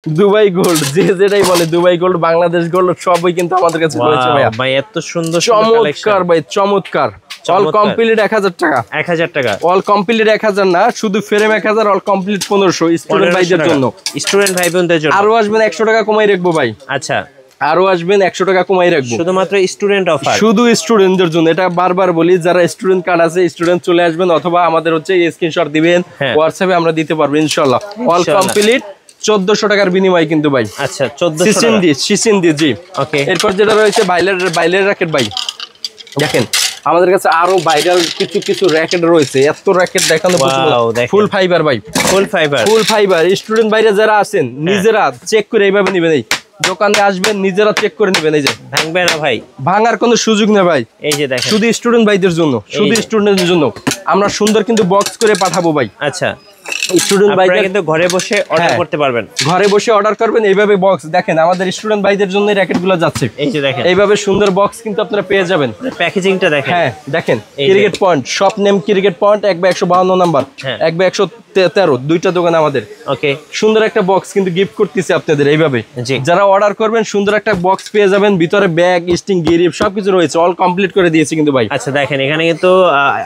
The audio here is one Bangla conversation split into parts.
দুবাই গোল্ড, যে যেটাই বলে দুবাই গোল্ড, বাংলাদেশ গোল্ড সবই কিন্তু আমাদের কাছে রয়েছে ভাইয়া। ভাই এত সুন্দর চমৎকার ভাই, চমৎকার। অল কমপ্লিট 1000 টাকা। 1000 টাকা। অল কমপ্লিট 1000 না, শুধু ফ্রেম 1000, অল কমপ্লিট 1500 স্টুডেন্ট ভাইদের জন্য। স্টুডেন্ট ভাই বোনদের জন্য আরো আসবেন 100 টাকা কমাই রাখবো ভাই। আচ্ছা, আরো আসবেন 100 টাকা কমাই রাখবো, শুধুমাত্র স্টুডেন্ট অফার, শুধু স্টুডেন্টদের জন্য। এটা বারবার বলি, যারা স্টুডেন্ট কার্ড আছে স্টুডেন্ট চলে আসবেন, অথবা আমাদের হচ্ছে স্ক্রিনশট দিবেন হোয়াটসঅ্যাপে, আমরা দিতে পারবো ইনশাআল্লাহ। অল কমপ্লিট 1400 টাকার বিনিময় কিন্তু ভাই। আচ্ছা 1400 টাকা সিসিন্দি জি। ওকে, এরপর যেটা রয়েছে বাইলের র্যাকেট ভাই। দেখেন আমাদের কাছে আরো ভাইরাল কিছু র্যাকেট রয়েছে, এত র্যাকেট দেখানো ফুল ফাইবার ভাই, ফুল ফাইবার। স্টুডেন্ট বাইরে যারা আছেন নিজেরা চেক করে এইভাবে নিবেন, এই দোকানে আসবেন নিজেরা চেক করে নেবেন। এই যে ভাঙবে না ভাই, ভাঙার কোনো সুযোগ নেই ভাই। এই যে দেখেন, শুধু স্টুডেন্ট ভাইদের জন্য, শুধু স্টুডেন্টদের জন্য আমরা সুন্দর কিন্তু বক্স করে পাঠাবো ভাই। আচ্ছা, স্টুডেন্ট ভাইদের কিন্তু ঘরে বসে অর্ডার করতে পারবেন, ঘরে বসে অর্ডার করবেন এইভাবে বক্স। দেখেন আমাদের স্টুডেন্ট ভাইদের জন্য র্যাকেটগুলো যাচ্ছে, এই যে দেখেন এইভাবে সুন্দর বক্স কিন্তু আপনারা পেয়ে যাবেন। প্যাকেজিংটা দেখেন, হ্যাঁ দেখেন cricket point, shop name cricket point, 1/152 number, 1/113, দুইটা দোকান আমাদের। ওকে, সুন্দর একটা বক্স কিন্তু গিফট করতেছি আপনাদের এইভাবে। যারা অর্ডার করবেন সুন্দর একটা বক্স পেয়ে যাবেন, ভিতরে ব্যাগ, স্টিং, গিরিপ সবকিছু রয়েছে, অল কমপ্লিট করে দিয়েছি কিন্তু ভাই। আচ্ছা দেখেন এখানে কিন্তু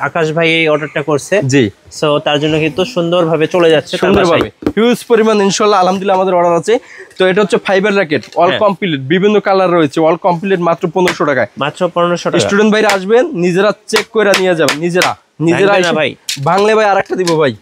আকাশ ভাই এই অর্ডারটা করছে, জি। সো তার জন্য কিন্তু সুন্দরভাবে চলে যাচ্ছে, সুন্দরভাবে হিউজ পরিমাণ ইনশাআল্লাহ আলহামদুলিল্লাহ আমাদের অর্ডার আছে। তো এটা হচ্ছে ফাইবার র্যাকেট, অল কমপ্লিট, বিভিন্ন কালার রয়েছে, অল কমপ্লিট মাত্র 1500 টাকায়। মাত্র 1500 টাকা। স্টুডেন্ট ভাইরা আসবেন নিজেরা চেক করে নিয়ে যাবেন, নিজেরা ভাই বাংলা ভাই আরেকটা দিব ভাই।